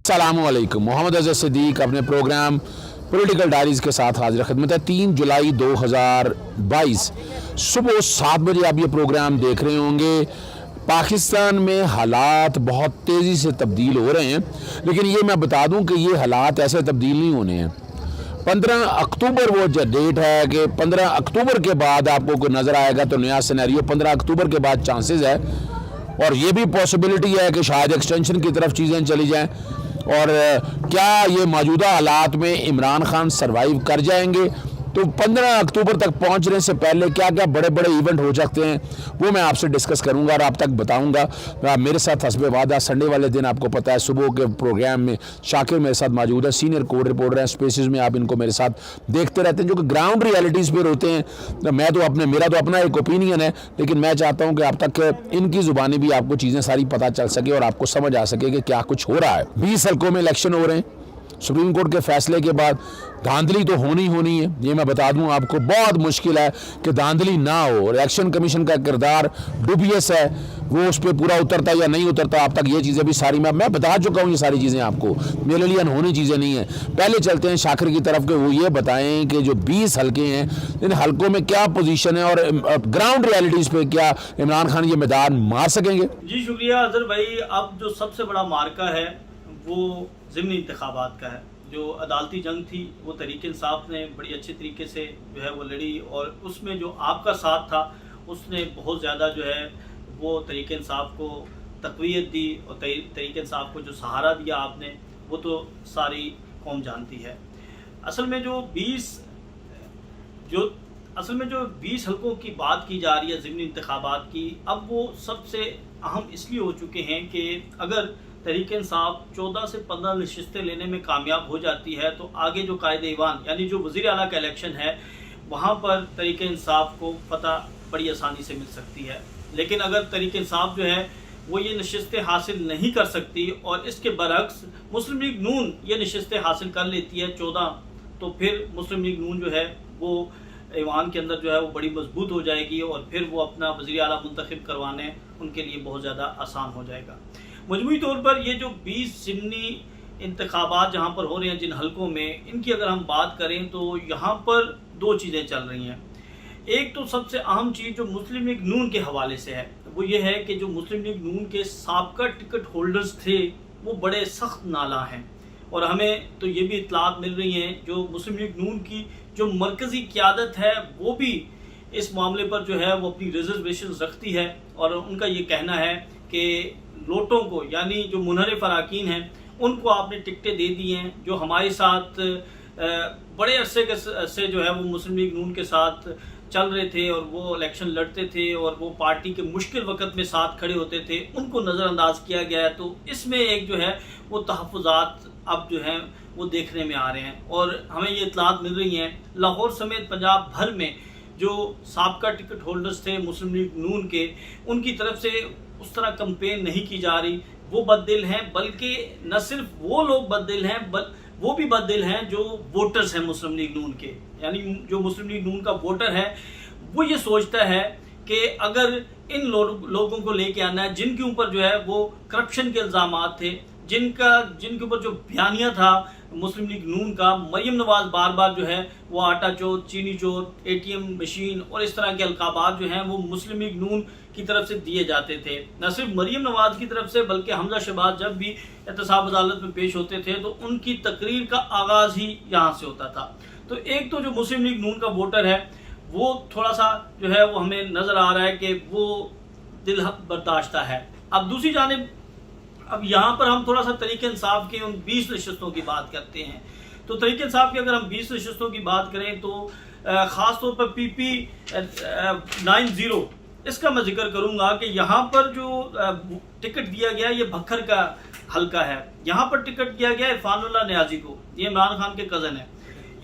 अस्सलामुअलैकुम। मोहम्मद अज़हर सिद्दीक अपने programme political diaries के साथ हाजिर खिदमत है। 3 जुलाई 2022 सुबह 7 बजे आप ये प्रोग्राम देख रहे होंगे। पाकिस्तान में हालात बहुत तेज़ी से तब्दील हो रहे हैं, लेकिन ये मैं बता दूं कि ये हालात ऐसे तब्दील नहीं होने हैं। 15 अक्टूबर वो जो डेट है कि 15 अक्टूबर के बाद आपको कोई नज़र आएगा तो नया सिनेरियो 15 अक्टूबर के बाद चांसेस है, और ये भी पॉसिबिलिटी है कि शायद एक्सटेंशन की तरफ चीज़ें चली जाएं। और क्या ये मौजूदा हालात में इमरान खान सरवाइव कर जाएंगे? तो 15 अक्टूबर तक पहुंचने से पहले क्या क्या बड़े बड़े इवेंट हो सकते हैं वो मैं आपसे डिस्कस करूंगा और आप तक बताऊंगा। मेरे साथ हस्बे वादा संडे वाले दिन आपको पता है सुबह के प्रोग्राम में शाकिर मेरे साथ मौजूद है, सीनियर कोड रिपोर्टर हैं स्पेसिस में। आप इनको मेरे साथ देखते रहते हैं जो कि ग्राउंड रियलिटीज़ पर होते हैं। मेरा तो अपना एक ओपिनियन है, लेकिन मैं चाहता हूँ कि आप तक इनकी ज़ुबानी भी आपको चीज़ें सारी पता चल सके और आपको समझ आ सके कि क्या कुछ हो रहा है। 20 हल्कों में इलेक्शन हो रहे हैं। सुप्रीम कोर्ट के फैसले के बाद धांधली तो होनी है, ये मैं बता दूं आपको। बहुत मुश्किल है कि धांधली ना हो। इलेक्शन कमीशन का किरदार डुबियस है, वो उस पर पूरा उतरता या नहीं उतरता। आप तक ये चीज़ें भी सारी मैं बता चुका हूँ, ये सारी चीज़ें आपको मेरे लिए अनहोनी चीज़ें नहीं हैं। पहले चलते हैं शाकिर की तरफ के वो ये बताएं कि जो 20 हल्के हैं इन हल्कों में क्या पोजीशन है और ग्राउंड रियलिटीज़ पे क्या इमरान खान ये मैदान मार सकेंगे। जी शुक्रिया अजहर भाई। अब जो सबसे बड़ा मार्का है वो ज़िमनी इंतखाबात का है। जो अदालती जंग थी वो तहरीक इंसाफ ने बड़ी अच्छे तरीके से जो है वो लड़ी, और उसमें जो आपका साथ था उसने बहुत ज़्यादा जो है वो तहरीक इंसाफ को तक़वियत दी, और तहरीक इंसाफ को जो सहारा दिया आपने वो तो सारी कौम जानती है। असल में जो 20 हल्कों की बात की जा रही है ज़िमनी इंतखाबात की, अब वो सबसे अहम इसलिए हो चुके हैं कि अगर तहरीक इंसाफ 14 से 15 नशिस्तें लेने में कामयाब हो जाती है तो आगे जो कायदे ईवान यानी जो वज़ीर आला का इलेक्शन है वहाँ पर तहरीक इंसाफ को फतह बड़ी आसानी से मिल सकती है। लेकिन अगर तहरीक इंसाफ जो है वो ये नशिस्तें हासिल नहीं कर सकती और इसके बरक्स मुस्लिम लीग नून ये नशिस्तें हासिल कर लेती है 14, तो फिर मुस्लिम लीग नून जो है वो ईवान के अंदर जो है वो बड़ी मजबूत हो जाएगी और फिर वो अपना वज़ीर आला मुंतखब करवाने उनके लिए बहुत ज़्यादा आसान हो जाएगा। मजमूई तौर पर ये जो 20 ज़िमनी इंतखाबात जहाँ पर हो रहे हैं जिन हल्कों में, इनकी अगर हम बात करें तो यहाँ पर दो चीज़ें चल रही हैं। एक तो सबसे अहम चीज़ जो मुस्लिम लीग नून के हवाले से है वो ये है कि जो मुस्लिम लीग नून के साबका टिकट होल्डर्स थे वो बड़े सख्त नाला हैं, और हमें तो ये भी इत्तलात मिल रही हैं जो मुस्लिम लीग नून की जो मरकज़ी क़यादत है वो भी इस मामले पर जो है वो अपनी रिजर्वेशन रखती है, और उनका ये कहना है कि लोटों को यानी जो मुनहरिफ अराकीन हैं उनको आपने टिकटें दे दी हैं, जो हमारे साथ बड़े अरसे से जो है वो मुस्लिम लीग नून के साथ चल रहे थे और वो इलेक्शन लड़ते थे और वो पार्टी के मुश्किल वक्त में साथ खड़े होते थे, उनको नज़रअंदाज किया गया है। तो इसमें एक जो है वो तहफ़्फ़ुज़ात अब जो हैं वो देखने में आ रहे हैं, और हमें ये इत्तलात मिल रही हैं लाहौर समेत पंजाब भर में जो साबका टिकट होल्डर्स थे मुस्लिम लीग नून के, उनकी तरफ से उस तरह कंपेन नहीं की जा रही। वो बददिल हैं, बल्कि न सिर्फ वो लोग बददिल हैं वो भी बददिल हैं जो वोटर्स हैं मुस्लिम लीग नून के। यानी जो मुस्लिम लीग नून का वोटर है वो ये सोचता है कि अगर इन लोगों को लेके आना है जिनके ऊपर जो है वो करप्शन के इल्ज़ामात थे, जिनके ऊपर जो बयानिया था मुस्लिम लीग नून का, मरियम नवाज बार बार जो है वो आटा चोर, चीनी चोर, ATM मशीन और इस तरह के अलकाबात जो हैं वो मुस्लिम लीग नून की तरफ से दिए जाते थे। न सिर्फ मरियम नवाज की तरफ से बल्कि हमजा शहबाज जब भी एहतसाब अदालत में पेश होते थे तो उनकी तकरीर का आगाज़ ही यहाँ से होता था। तो एक तो जो मुस्लिम लीग नून का वोटर है वो थोड़ा सा जो है वो हमें नज़र आ रहा है कि वो दिल बर्दाश्ता है। अब दूसरी जानिब अब यहाँ पर हम थोड़ा सा तहरीक इंसाफ के उन 20 नशिस्तों की बात करते हैं। तो तहरीक इंसाफ की अगर हम 20 नशिस्तों की बात करें तो ख़ास तौर पर PP 90 इसका मैं जिक्र करूँगा कि यहाँ पर जो टिकट दिया गया ये भक्खर का हल्का है। यहाँ पर टिकट दिया गया इरफानुल्लाह नियाजी को, ये इमरान खान के कज़न है।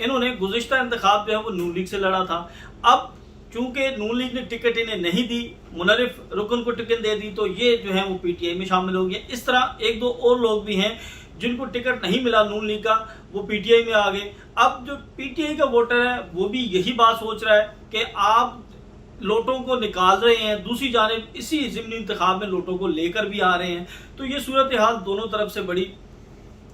इन्होंने गुज़िश्ता इंतखाब जो है वो नून लीग से लड़ा था। अब चूंकि नून लीग ने टिकट इन्हें नहीं दी, मुनरिफ रुकन को टिकट दे दी, तो ये जो है वो PTI में शामिल हो गए। इस तरह एक दो और लोग भी हैं जिनको टिकट नहीं मिला नून लीग का, वो PTI में आ गए। अब जो PTI का वोटर है वो भी यही बात सोच रहा है कि आप लोटों को निकाल रहे हैं, दूसरी जानिब इसी ज़िमनी इंतखाब में लोटों को लेकर भी आ रहे हैं। तो ये सूरत हाल दोनों तरफ से बड़ी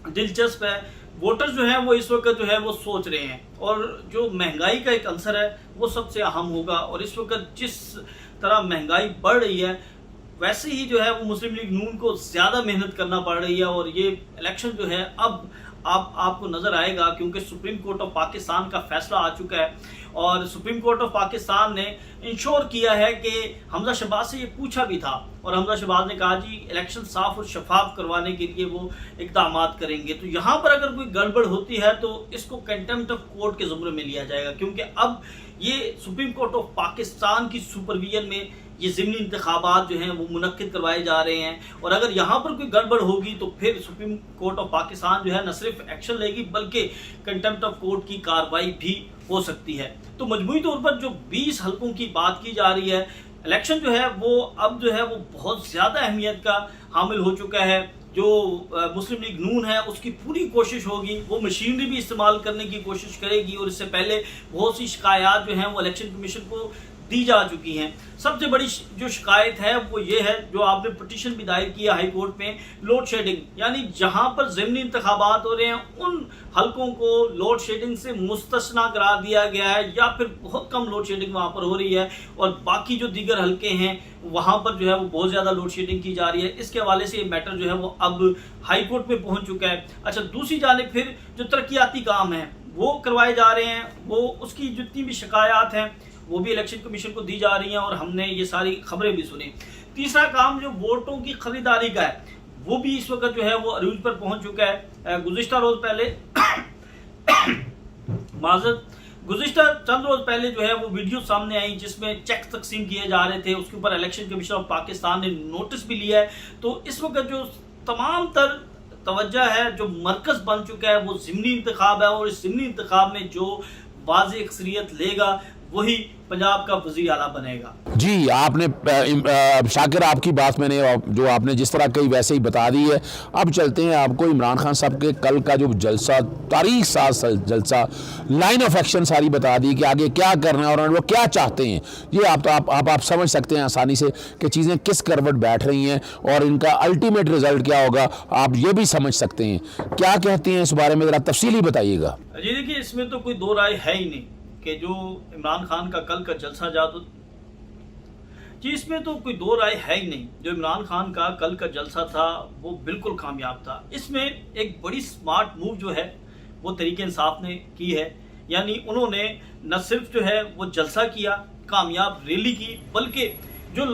दिलचस्प है। वोटर जो है वो इस वक्त जो है वो सोच रहे हैं, और जो महंगाई का एक अंसर है वो सबसे अहम होगा। और इस वक्त जिस तरह महंगाई बढ़ रही है, वैसे ही जो है वो मुस्लिम लीग नून को ज़्यादा मेहनत करना पड़ रही है। और ये इलेक्शन जो है अब आपको नज़र आएगा, क्योंकि सुप्रीम कोर्ट ऑफ पाकिस्तान का फैसला आ चुका है, और सुप्रीम कोर्ट ऑफ पाकिस्तान ने इंश्योर किया है कि हमजा शहबाज से ये पूछा भी था, और हमजा शहबाज ने कहा जी इलेक्शन साफ और शफाफ करवाने के लिए वो इक़दाम करेंगे। तो यहाँ पर अगर कोई गड़बड़ होती है तो इसको कंटेम्प्ट ऑफ कोर्ट के ज़ुमरे में लिया जाएगा, क्योंकि अब ये सुप्रीम कोर्ट ऑफ पाकिस्तान की सुपरविजन में ये ज़िमनी इंतखाबात जो हैं वो मुनक्किद करवाए जा रहे हैं। और अगर यहाँ पर कोई गड़बड़ होगी तो फिर सुप्रीम कोर्ट ऑफ पाकिस्तान जो है न सिर्फ एक्शन लेगी, बल्कि कंटेम्प्ट ऑफ कोर्ट की कार्रवाई भी हो सकती है। तो मजमूई तौर पर जो 20 हलकों की बात की जा रही है, इलेक्शन जो है वो अब जो है वो बहुत ज़्यादा अहमियत का हामिल हो चुका है। जो मुस्लिम लीग नून है उसकी पूरी कोशिश होगी, वो मशीनरी भी इस्तेमाल करने की कोशिश करेगी, और इससे पहले बहुत सी शिकायत जो हैं वो इलेक्शन कमीशन को दी जा चुकी हैं। सबसे बड़ी जो शिकायत है वो ये है, जो आपने पिटीशन भी दायर किया हाई कोर्ट में, लोड शेडिंग, यानी जहां पर ज़िमनी इंतखाबात हो रहे हैं उन हलकों को लोड शेडिंग से मुस्तस्ना करार दिया गया है, या फिर बहुत कम लोड शेडिंग वहां पर हो रही है, और बाकी जो दीगर हलके हैं वहां पर जो है वो बहुत ज़्यादा लोड शेडिंग की जा रही है। इसके हवाले से ये मैटर जो है वो अब हाई कोर्ट में पहुंच चुका है। अच्छा, दूसरी जानिब फिर जो तरक्याती काम है वो करवाए जा रहे हैं, वो उसकी जितनी भी शिकायत हैं वो भी इलेक्शन कमीशन को दी जा रही हैं, और हमने ये सारी खबरें भी सुनी। तीसरा काम जो वोटों की खरीदारी का है वो भी इस वक्त जो है वो अरूज पर पहुंच चुका है। गुज़िश्ता रोज पहले गुज़िश्ता चंद रोज पहले जो है वो वीडियो सामने आई जिसमें चेक तकसीम किए जा रहे थे, उसके ऊपर इलेक्शन कमीशन ऑफ पाकिस्तान ने नोटिस भी लिया है। तो इस वक्त जो तमाम तर तवज्जो है, जो मरकज बन चुका है, वो ज़िमनी इंतखाब है, और इस ज़िमनी इंतखाब में जो वाज़ेह अक्सरियत लेगा वही पंजाब का वज़ीर आला बनेगा। जी, आपने शाकिर आपकी बात मैंने जो आपने जिस तरह कही वैसे ही बता दी है। अब चलते हैं आपको इमरान खान साहब के कल का जो जलसा, तारीख साज जलसा, लाइन ऑफ एक्शन सारी बता दी कि आगे क्या करना है और वो क्या चाहते हैं। ये आप समझ सकते हैं आसानी से कि चीज़ें किस करवट बैठ रही हैं और इनका अल्टीमेट रिजल्ट क्या होगा, आप ये भी समझ सकते हैं। क्या कहते हैं इस बारे में, ज़रा तफसीली बताइएगा। जी देखिए, इसमें तो कोई दो राय है ही नहीं कि जो इमरान खान का कल का जलसा जी, इसमें तो कोई दो राय है ही नहीं। जो इमरान खान का कल का जलसा था वो बिल्कुल कामयाब था। इसमें एक बड़ी स्मार्ट मूव जो है वो तहरीक इंसाफ ने की है, यानी उन्होंने न सिर्फ जो है वो जलसा किया, कामयाब रैली की, बल्कि जो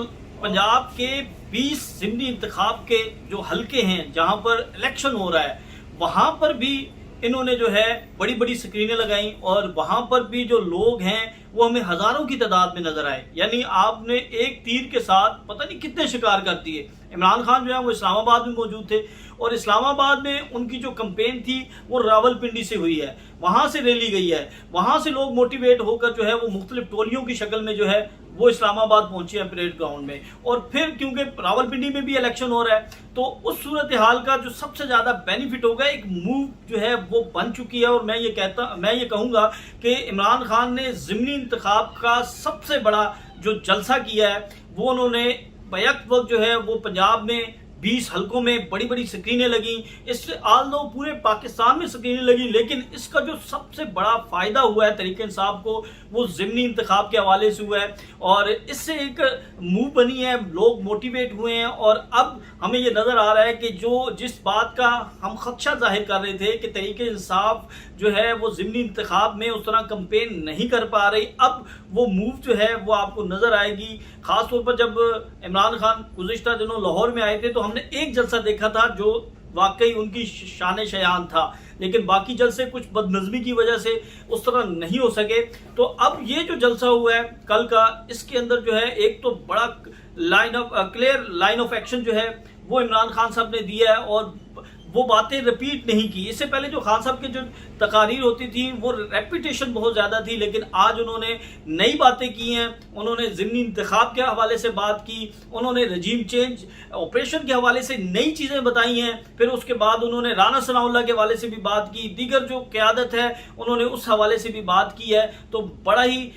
पंजाब के 20 ज़िमनी इंतखाब के जो हलके हैं जहां पर इलेक्शन हो रहा है, वहां पर भी इन्होंने जो है बड़ी बड़ी स्क्रीनें लगाई, और वहां पर भी जो लोग हैं वो हमें हजारों की तादाद में नजर आए। यानी आपने एक तीर के साथ पता नहीं कितने शिकार कर दिए। इमरान खान जो है वो इस्लामाबाद में मौजूद थे, और इस्लामाबाद में उनकी जो कैंपेन थी वो रावलपिंडी से हुई है, वहां से रैली गई है, वहां से लोग मोटिवेट होकर जो है वो मुख्तलिफ टोलियों की शक्ल में जो है वो इस्लामाबाद पहुंचे हैं परेड ग्राउंड में। और फिर क्योंकि रावलपिंडी में भी इलेक्शन हो रहा है, तो उस सूरत हाल का जो सबसे ज्यादा बेनिफिट होगा, एक मूव जो है वो बन चुकी है। और मैं ये कहूंगा कि इमरान खान ने ज़िमनी इंतखाब का सबसे बड़ा जो जलसा किया है वो उन्होंने बैक वक्त जो है वो पंजाब में 20 हलकों में बड़ी बड़ी स्क्रीनें लगी। इससे आल दो पूरे पाकिस्तान में स्क्रीनें लगी, लेकिन इसका जो सबसे बड़ा फायदा हुआ है तरीके इंसाफ को वो ज़िमनी इंतखाब के हवाले से हुआ है, और इससे एक मूव बनी है, लोग मोटिवेट हुए हैं। और अब हमें ये नज़र आ रहा है कि जो जिस बात का हम खदशा जाहिर कर रहे थे कि तरीके इंसाफ जो है वो ज़िमनी इंतखाब में उस तरह कंपेन नहीं कर पा रही, अब वो मूव जो है वो आपको नज़र आएगी। ख़ास तौर पर जब इमरान खान गुज़िश्ता दिनों लाहौर में आए थे तो हमने एक जलसा देखा था जो वाकई उनकी शान शयान था, लेकिन बाकी जलसे कुछ बदनज़मी की वजह से उस तरह नहीं हो सके। तो अब ये जो जलसा हुआ है कल का, इसके अंदर जो है एक तो बड़ा क्लियर लाइन ऑफ एक्शन जो है वो इमरान खान साहब ने दिया है, और वो बातें रिपीट नहीं की। इससे पहले जो खान साहब की जो तकारीर होती थी वो रेपिटेशन बहुत ज़्यादा थी, लेकिन आज उन्होंने नई बातें की हैं। उन्होंने ज़िमनी इंतखाब के हवाले से बात की, उन्होंने रजीम चेंज ऑपरेशन के हवाले से नई चीज़ें बताई हैं, फिर उसके बाद उन्होंने राना सनाउल्लाह के हवाले से भी बात की, दीगर जो क़यादत है उन्होंने उस हवाले से भी बात की है। तो बड़ा ही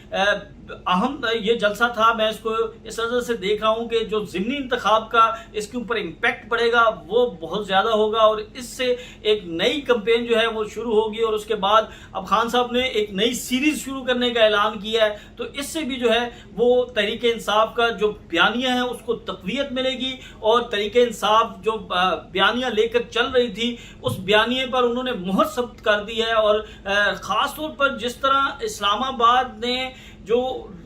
अहम ये जलसा था। मैं इसको इस वजह से देख रहा हूँ कि जो ज़िमनी इंतखाब का इसके ऊपर इम्पैक्ट पड़ेगा वो बहुत ज़्यादा होगा और इससे एक नई कैंपेन जो है वो शुरू होगी। और उसके बाद अब खान साहब ने एक नई सीरीज़ शुरू करने का ऐलान किया है, तो इससे भी जो है वो तहरीक इंसाफ का जो बयानिया है उसको तक़वियत मिलेगी। और तहरीक इंसाफ जो बयानिया लेकर चल रही थी उस बयानिए पर उन्होंने मुहर सब्त कर दी है। और ख़ास तौर पर जिस तरह इस्लामाबाद ने जो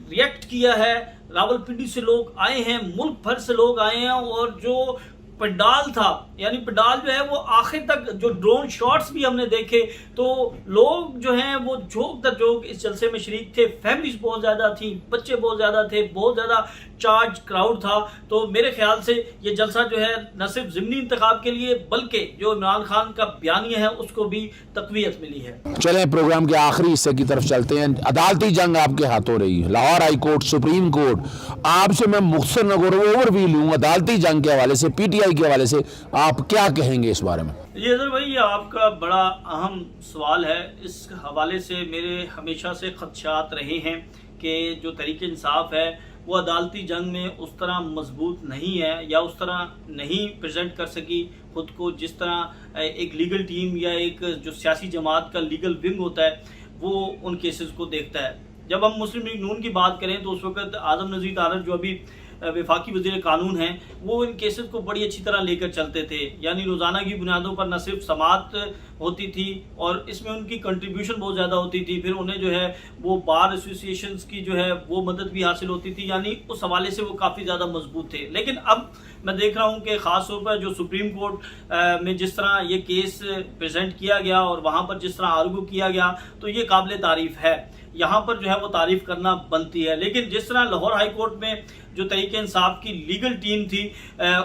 रिएक्ट किया है, रावलपिंडी से लोग आए हैं, मुल्क भर से लोग आए हैं, और जो पंडाल था यानी पंडाल जो है वो आखिर तक, जो ड्रोन शॉट्स भी हमने देखे तो लोग जो हैं वो झोंक दर झोंक इस जलसे में शरीक थे। फैमिलीज बहुत ज़्यादा थी, बच्चे बहुत ज़्यादा थे, बहुत ज़्यादा चार्ज क्राउड था। तो मेरे ख्याल से ये जलसा जो है न सिर्फ ज़िमनी इंतखाब के लिए बल्कि जो इमरान खान का बयानिया है उसको भी तक़वियत मिली है। चलें प्रोग्राम के आखिरी हिस्से की तरफ चलते हैं। अदालती जंग आपके हाथों रही, Lahore high court, supreme court. आपसे मैं मुख्तसर नगर ओवरव्यू लूँ अदालती जंग के हवाले से, PTI के हवाले से आप क्या कहेंगे इस बारे में? ये सर भाई आपका बड़ा अहम सवाल है। इस हवाले से मेरे हमेशा से खदशात रहे हैं कि जो तहरीक इंसाफ है वो अदालती जंग में उस तरह मजबूत नहीं है या उस तरह नहीं प्रेजेंट कर सकी खुद को जिस तरह एक लीगल टीम या एक जो सियासी जमात का लीगल विंग होता है वो उन केसेस को देखता है। जब हम मुस्लिम लीग नून की बात करें तो उस वक्त आज़म नज़ीर तारड़ जो अभी वफाकी वज़ीर कानून हैं वो इन केसेस को बड़ी अच्छी तरह लेकर चलते थे। यानी रोज़ाना की बुनियादों पर न सिर्फ समाअत होती थी और इसमें उनकी कंट्रीब्यूशन बहुत ज़्यादा होती थी, फिर उन्हें जो है वो बार एसोसिएशंस की जो है वो मदद भी हासिल होती थी। यानी उस हवाले से वो काफ़ी ज़्यादा मजबूत थे। लेकिन अब मैं देख रहा हूँ कि ख़ास तौर पर जो सुप्रीम कोर्ट में जिस तरह ये केस प्रेजेंट किया गया और वहाँ पर जिस तरह आर्गू किया गया तो ये काबिल तारीफ़ है, यहाँ पर जो है वो तारीफ़ करना बनती है। लेकिन जिस तरह लाहौर हाई कोर्ट में जो तहरीक इंसाफ की लीगल टीम थी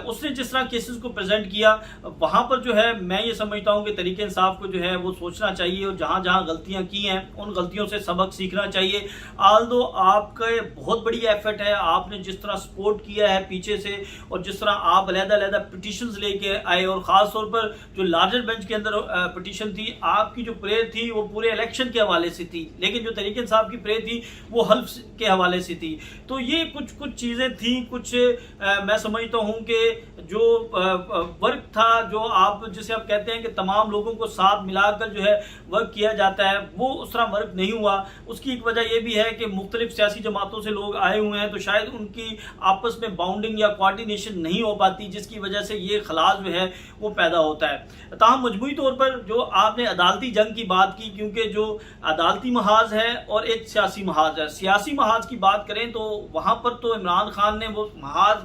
उसने जिस तरह केसेस को प्रेजेंट किया वहाँ पर जो है मैं ये समझता हूँ कि तहरीक इंसाफ को जो है वो सोचना चाहिए और जहाँ जहाँ गलतियाँ की हैं उन गलतियों से सबक सीखना चाहिए। आल्दो आपका बहुत बड़ी एफर्ट है, आपने जिस तरह सपोर्ट किया है पीछे से और जिस तरह आप अलग-अलग पिटिशंस लेके आए और ख़ास तौर पर जो लार्जर बेंच के अंदर पिटिशन थी, आपकी जो प्रेयर थी वो पूरे इलेक्शन के हवाले से थी, लेकिन जो तहरीक इंसाफ की प्रेयर थी वो हल्फ के हवाले से थी। तो ये कुछ चीज़ें थी, कुछ मैं समझता हूं कि जो वर्क था, जो आप जिसे आप कहते हैं कि तमाम लोगों को साथ मिलाकर जो है वर्क किया जाता है, वो उस तरह वर्क नहीं हुआ। उसकी एक वजह यह भी है कि मुख्तलिफ सियासी जमातों से लोग आए हुए हैं तो शायद उनकी आपस में बाउंडिंग या कोऑर्डिनेशन नहीं हो पाती, जिसकी वजह से ये खलास जो है वो पैदा होता है। ताहम मजमूई तौर पर जो आपने अदालती जंग की बात की, क्योंकि जो अदालती महाज है और एक सियासी महाज है, सियासी महाज की बात करें तो वहाँ पर तो इमरान खान ने वो महाज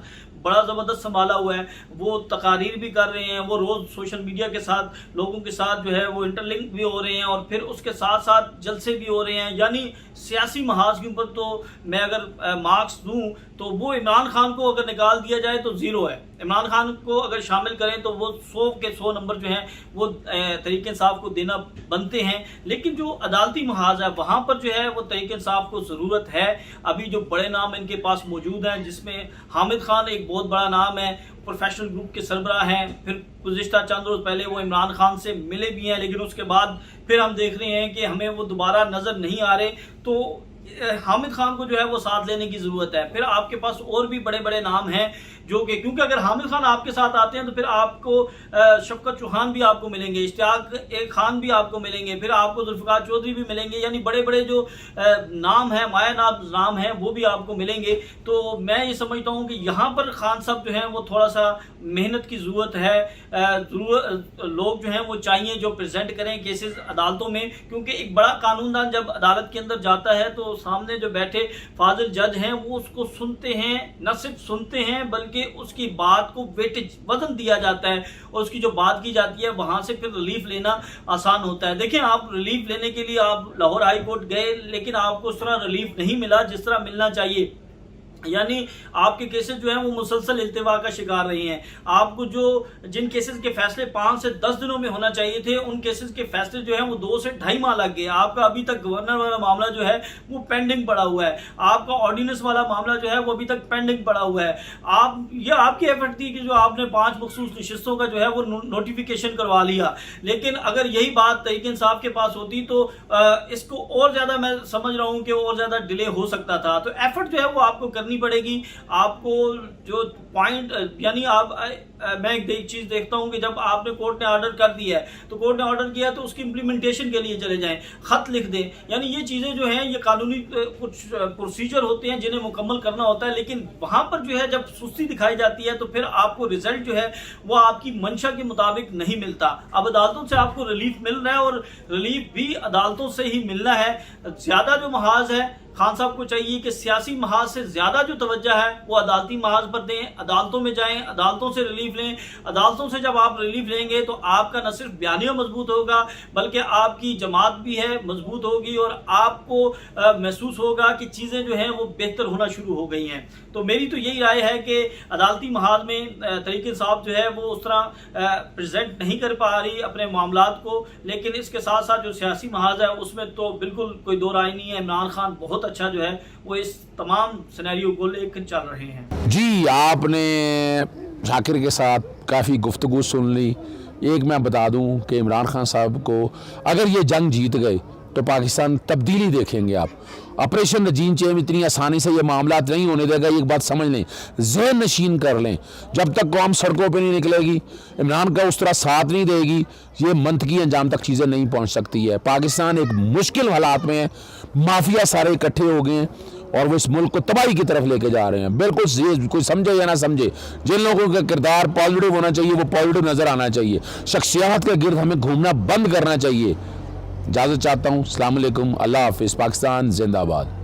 बड़ा ज़बरदस्त संभाला हुआ है। वो तकारीर भी कर रहे हैं, वो रोज़ सोशल मीडिया के साथ लोगों के साथ जो है वो इंटरलिंक भी हो रहे हैं और फिर उसके साथ साथ जलसे भी हो रहे हैं। यानी सियासी महाज के ऊपर तो मैं अगर मार्क्स दूं तो वो इमरान खान को अगर निकाल दिया जाए तो ज़ीरो है। इमरान खान को अगर शामिल करें तो वो 100 के 100 नंबर जो हैं वो तहरीक इंसाफ को देना बनते हैं। लेकिन जो अदालती महाज है वहाँ पर जो है वो तहरीक इंसाफ को ज़रूरत है। अभी जो बड़े नाम इनके पास मौजूद हैं, जिसमें हामिद खान एक बहुत बड़ा नाम है, प्रोफेशनल ग्रुप के सरबराह हैं, फिर गुज़िश्ता चंद रोज़ पहले वो इमरान खान से मिले भी हैं, लेकिन उसके बाद फिर हम देख रहे हैं कि हमें वो दोबारा नज़र नहीं आ रहे। तो हामिद खान को जो है वो साथ लेने की ज़रूरत है। फिर आपके पास और भी बड़े बड़े नाम हैं जो कि, क्योंकि अगर हामिद खान आपके साथ आते हैं तो फिर आपको शफकत चौहान भी आपको मिलेंगे, इश्तियाक एक खान भी आपको मिलेंगे, फिर आपको जुल्फ़िकार चौधरी भी मिलेंगे। यानी बड़े बड़े जो नाम हैं, माया नाम हैं, वो भी आपको मिलेंगे। तो मैं ये समझता हूँ कि यहाँ पर खान साहब जो हैं वो थोड़ा सा मेहनत की ज़रूरत है। लोग जो हैं वो चाहिए जो प्रेजेंट करें केसेस अदालतों में, क्योंकि एक बड़ा कानूनदान जब अदालत के अंदर जाता है तो सामने जो बैठे फाजिल जज हैं वो उसको सुनते हैं, न सिर्फ सुनते हैं बल्कि उसकी बात को वेटेज वजन दिया जाता है और उसकी जो बात की जाती है वहां से फिर रिलीफ लेना आसान होता है। देखिए, आप रिलीफ लेने के लिए आप लाहौर हाई कोर्ट गए लेकिन आपको उस तरह रिलीफ नहीं मिला जिस तरह मिलना चाहिए। यानी आपके केसेस जो हैं वो मुसलसल इल्तिवा का शिकार रहे हैं। आपको जो जिन केसेस के फैसले 5 से 10 दिनों में होना चाहिए थे, उन केसेस के फैसले जो हैं वो 2 से 2.5 माह लग गए। आपका अभी तक गवर्नर वाला मामला जो है वो पेंडिंग पड़ा हुआ है। आपका ऑर्डिनेंस वाला मामला जो है वो अभी तक पेंडिंग पड़ा हुआ है। ये आपकी एफर्ट थी कि जो आपने 5 मखसूस नशिस्तों का जो है वो नोटिफिकेशन करवा लिया, लेकिन अगर यही बात तहरीक इंसाफ के पास होती तो इसको और ज्यादा, मैं समझ रहा हूं कि और ज्यादा डिले हो सकता था। तो एफर्ट जो है वो आपको करनी पड़ेगी। आपको जो पॉइंट, यानी मैं एक चीज देखता हूं कि जब आपने कोर्ट ने ऑर्डर कर दिया है तो कोर्ट ने ऑर्डर किया तो उसकी इंप्लीमेंटेशन के लिए चले जाएं, खत लिख दें। यानी ये चीजें जो हैं ये कानूनी कुछ प्रोसीजर होते हैं जिन्हें मुकम्मल करना होता है, लेकिन वहां पर जो है जब सुस्ती दिखाई जाती है तो फिर आपको रिजल्ट जो है वो आपकी मंशा के मुताबिक नहीं मिलता। अब अदालतों से आपको रिलीफ मिल रहा है और रिलीफ भी अदालतों से ही मिलना है। ज्यादा जो महाज है, खान साहब को चाहिए कि सियासी महाज से ज्यादा जो तवज्जो है वो अदालती महाज पर दें, अदालतों में जाएं, अदालतों से रिलीफ लें। अदालतों से जब आप रिलीफ लेंगे तो आपका न सिर्फ बयानिया मजबूत होगा बल्कि आपकी जमात भी है मजबूत होगी और आपको महसूस होगा कि चीज़ें जो हैं वो बेहतर होना शुरू हो गई हैं। तो मेरी तो यही राय है कि अदालती महाज में तहरीक इंसाफ जो है वो उस तरह प्रेजेंट नहीं कर पा रही अपने मामलात को, लेकिन इसके साथ साथ जो सियासी महाज है उसमें तो बिल्कुल कोई दो राय नहीं है। इमरान खान बहुत अच्छा जो है वो इस तमाम सिनेरियो को लेकर चल रहे हैं। जी, आपने शाकिर के साथ काफ़ी गुफ्तगू सुन ली। एक मैं बता दूं कि इमरान खान साहब को अगर ये जंग जीत गए तो पाकिस्तान तब्दीली देखेंगे आप। ऑपरेशन रजीन चेंज इतनी आसानी से ये मामला नहीं होने देगा, एक बात समझ लें, ज़हन नशीन कर लें। जब तक कौम सड़कों पे नहीं निकलेगी, इमरान का उस तरह साथ नहीं देगी, ये मंतकी अंजाम तक चीज़ें नहीं पहुंच सकती है। पाकिस्तान एक मुश्किल हालात में है, माफिया सारे इकट्ठे हो गए हैं और वो इस मुल्क को तबाही की तरफ लेके जा रहे हैं। बिल्कुल ये कोई समझे या ना समझे, जिन लोगों का किरदार पॉजिटिव होना चाहिए वो पॉजिटिव नज़र आना चाहिए। शख्सियात के गिर्द हमें घूमना बंद करना चाहिए। इजाज़त चाहता हूँ। अस्सलाम वालेकुम, अल्लाह हाफ़िज़। पाकिस्तान जिंदाबाद।